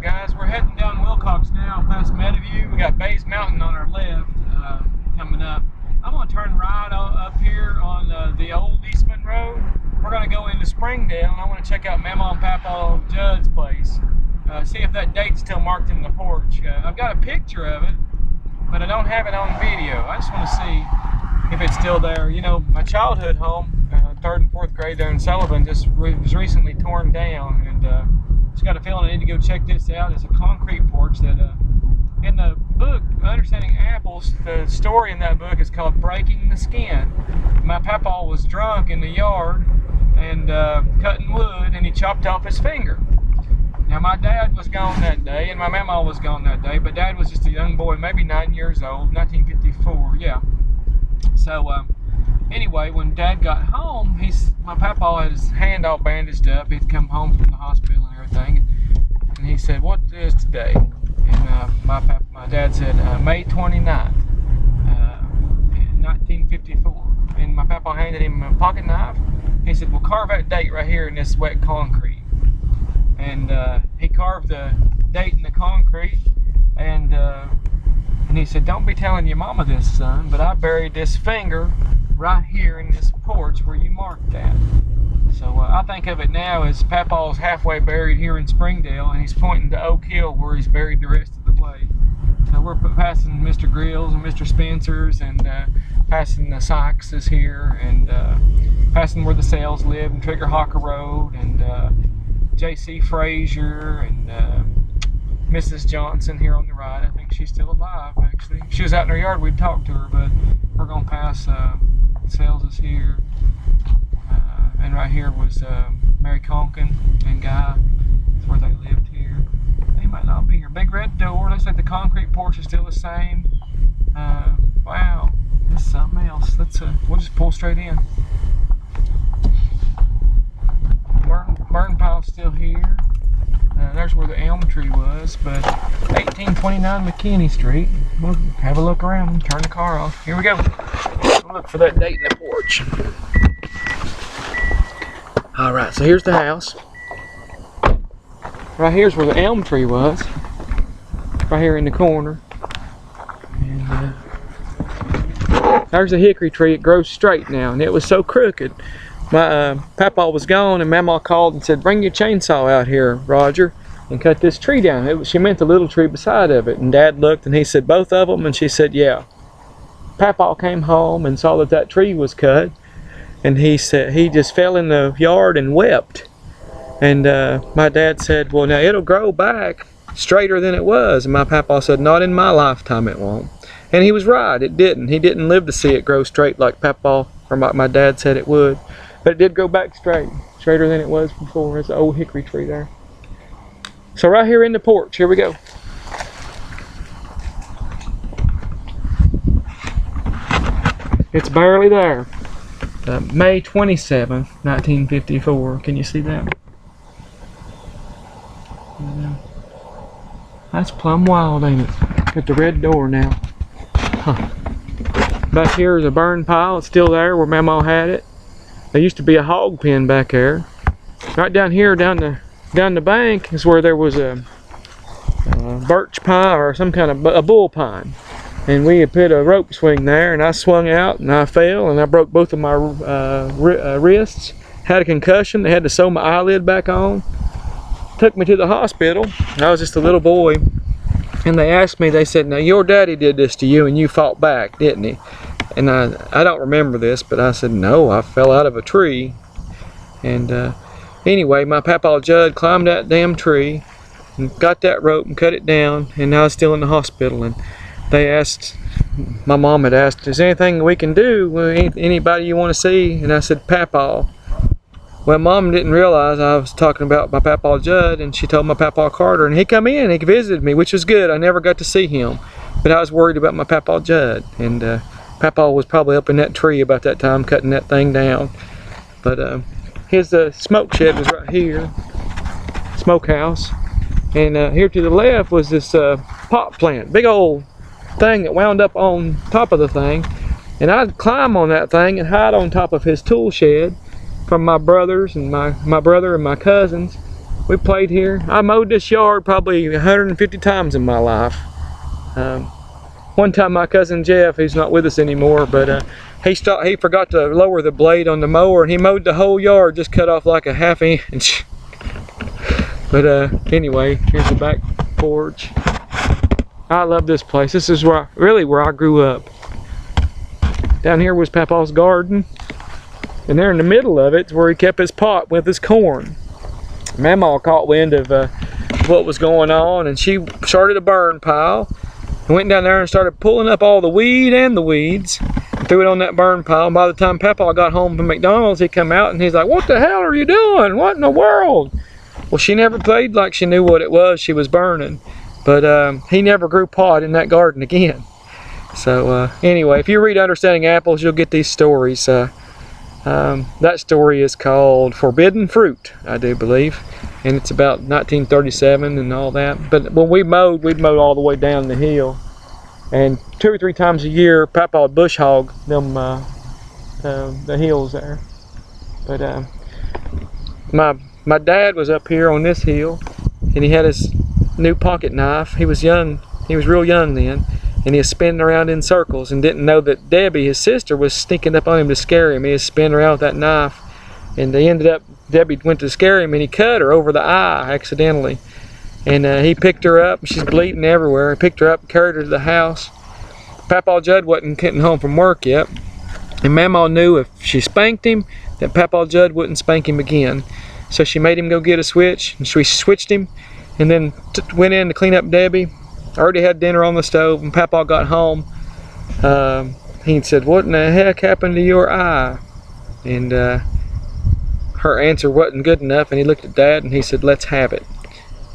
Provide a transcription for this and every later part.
Alright guys, we're heading down Wilcox now past Meadowview. We got Bays Mountain on our left coming up. I'm going to turn right up here on the old Eastman Road. We're going to go into Springdale and I want to check out Mama and Papa Judd's place. See if that date's still marked in the porch. I've got a picture of it, but I don't have it on video. I just want to see if it's still there. You know, my childhood home, 3rd and 4th grade there in Sullivan, just was recently torn down, and just got a feeling I need to go check this out. It's a concrete porch that, in the book, Understanding Apples, the story in that book is called Breaking the Skin. My papa was drunk in the yard and cutting wood, and he chopped off his finger. Now my dad was gone that day, and my mama was gone that day, but Dad was just a young boy, maybe 9 years old, 1954, yeah. So anyway, when Dad got home, my papa had his hand all bandaged up. He'd come home from the hospital and everything, and he said, "What is today?" And my dad said, May 29th, 1954. And my papa handed him a pocket knife. He said, "Well, carve that date right here in this wet concrete." And he carved the date in the concrete, and he said, "Don't be telling your mama this, son, but I buried this finger right here in this porch where you marked that." So I think of it now as Papa's halfway buried here in Springdale, and he's pointing to Oak Hill where he's buried the rest of the way. So we're passing Mr. Grills and Mr. Spencer's, and passing the Sykes here, and passing where the Sales live, and Trigger Hawker Road, and J.C. Frazier, and Mrs. Johnson here on the right. I think she's still alive, actually. If she was out in her yard, we'd talk to her, but we're going to pass Sales is here. And right here was Mary Conkin and Guy. That's where they lived here. They might not be here. Big red door. Looks like the concrete porch is still the same. Wow, this is something else. Let's we'll just pull straight in. Burn pile's still here. There's where the elm tree was, but 1829 McKinney Street. We'll have a look around and turn the car off. Here we go. We'll look for that date in the porch. Alright, so here's the house. Right here's where the elm tree was. Right here in the corner. And there's a hickory tree. It grows straight now, and it was so crooked. My papa was gone, and Mama called and said, "Bring your chainsaw out here, Roger, and cut this tree down." She meant the little tree beside of it. And Dad looked, and he said, "Both of them?" And she said, "Yeah." Papa came home and saw that tree was cut. And he said he just fell in the yard and wept. And my dad said, "Well, now it'll grow back straighter than it was." And my papa said, "Not in my lifetime it won't." And he was right, it didn't. He didn't live to see it grow straight like papa or my dad said it would. But it did go back straighter than it was before. There's an old hickory tree there. So right here in the porch, here we go. It's barely there. May 27th, 1954. Can you see that? That's plumb wild, ain't it? Got the red door now. Huh. Back here is a burn pile. It's still there where Mama had it. There used to be a hog pen back there. Right down here, down the bank, is where there was a birch pine or some kind of a bull pine. And we had put a rope swing there, and I swung out and I fell, and I broke both of my wrists. Had a concussion. They had to sew my eyelid back on. Took me to the hospital. I was just a little boy, and they asked me, they said, "Now your daddy did this to you and you fought back, didn't he?" And I don't remember this, but I said, "No, I fell out of a tree." And anyway, my Papa Judd climbed that damn tree and got that rope and cut it down, and now it's still in the hospital. And they asked, my mom had asked, "Is there anything we can do? Anybody you want to see?" And I said, "Papa." Well, Mom didn't realize I was talking about my Papa Judd, and she told my Papa Carter, and he come in, he visited me, which was good. I never got to see him, but I was worried about my Papa Judd, and Papa was probably up in that tree about that time cutting that thing down. But his smoke shed was right here, smokehouse, and here to the left was this pot plant, big old thing that wound up on top of the thing, and I'd climb on that thing and hide on top of his tool shed from my brothers and my brother and my cousins We played here. I mowed this yard probably 150 times in my life. One time my cousin Jeff, he's not with us anymore, but he forgot to lower the blade on the mower and he mowed the whole yard, just cut off like a ½ inch. But anyway, here's the back porch. I love this place. This is really where I grew up. Down here was Papa's garden, and there in the middle of it's where he kept his pot with his corn. Mama caught wind of what was going on, and she started a burn pile and went down there and started pulling up all the weed and the weeds and threw it on that burn pile. And by the time Papa got home from McDonald's, he come out and he's like, "What the hell are you doing? What in the world?" Well, she never played like she knew what it was she was burning, but he never grew pot in that garden again. So anyway, if you read Understanding Apples, you'll get these stories. That story is called Forbidden Fruit, I do believe, and it's about 1937 and all that. But when we'd mowed all the way down the hill, and 2 or 3 times a year Papa would bush hog them the hills there. But my dad was up here on this hill, and he had his new pocket knife. He was young, he was real young then, and he was spinning around in circles and didn't know that Debbie, his sister, was sneaking up on him to scare him. He was spinning around with that knife, and they ended up, Debbie went to scare him and he cut her over the eye accidentally. And he picked her up, she's bleeding everywhere. He picked her up and carried her to the house. Papa Judd wasn't getting home from work yet, and Mama knew if she spanked him that Papa Judd wouldn't spank him again. So she made him go get a switch, and she switched him, and then went in to clean up Debbie. I already had dinner on the stove, and Papa got home. He said, "What in the heck happened to your eye?" And her answer wasn't good enough, and he looked at Dad and he said, "Let's have it."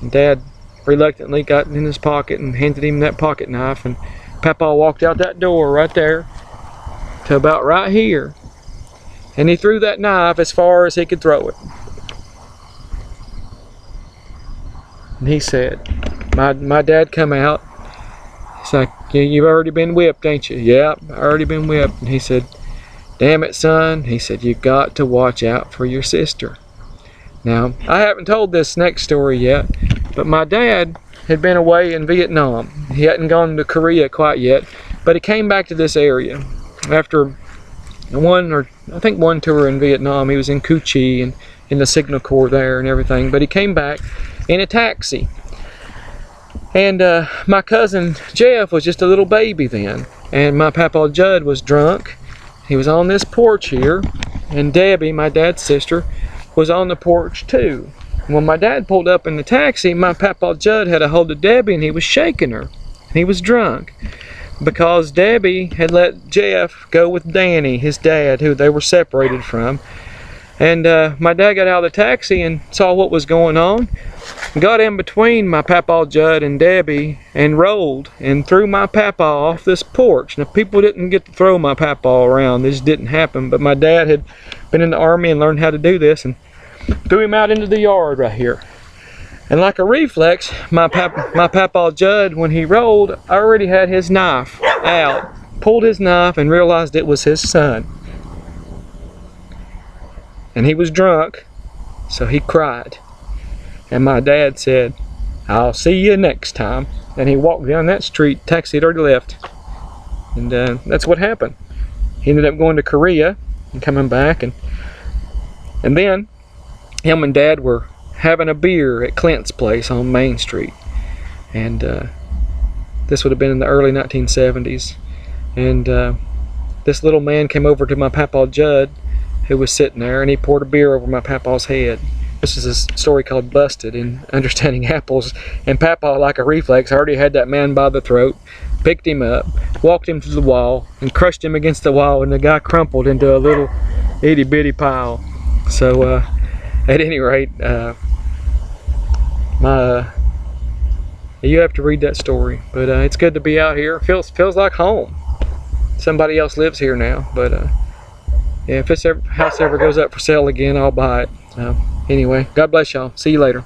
And Dad reluctantly got in his pocket and handed him that pocket knife, and Papa walked out that door right there to about right here, and he threw that knife as far as he could throw it. And he said, my dad come out. He's like, "You've already been whipped, ain't you?" "Yeah, I already been whipped." And he said, "Damn it, son," he said, "you got to watch out for your sister." Now, I haven't told this next story yet, but my dad had been away in Vietnam. He hadn't gone to Korea quite yet, but he came back to this area after I think one tour in Vietnam. He was in Cu Chi and in the Signal Corps there and everything, but he came back in a taxi. And my cousin Jeff was just a little baby then, and my Papa Judd was drunk. He was on this porch here, and Debbie, my dad's sister, was on the porch too. When my dad pulled up in the taxi, my Papa Judd had a hold of Debbie and he was shaking her. He was drunk because Debbie had let Jeff go with Danny, his dad, who they were separated from. And my dad got out of the taxi and saw what was going on, got in between my Papa Judd and Debbie and rolled and threw my Papa off this porch. Now, people didn't get to throw my Papa around. This didn't happen, but my dad had been in the army and learned how to do this, and threw him out into the yard right here. And like a reflex, my Papa Judd, when he rolled, already had his knife out, pulled his knife and realized it was his son. And he was drunk, so he cried. And my dad said, "I'll see you next time." And he walked down that street. Taxi had already left. And that's what happened. He ended up going to Korea and coming back. And then him and Dad were having a beer at Clint's place on Main Street. And this would have been in the early 1970s. And this little man came over to my Papa Judd, who was sitting there, and he poured a beer over my Papa's head. This is a story called Busted in Understanding Apples. And Papa, like a reflex, already had that man by the throat, picked him up, walked him to the wall, and crushed him against the wall, and the guy crumpled into a little itty-bitty pile. So, at any rate, you have to read that story. But it's good to be out here. Feels like home. Somebody else lives here now, but yeah, if this house ever goes up for sale again, I'll buy it. Anyway, God bless y'all. See you later.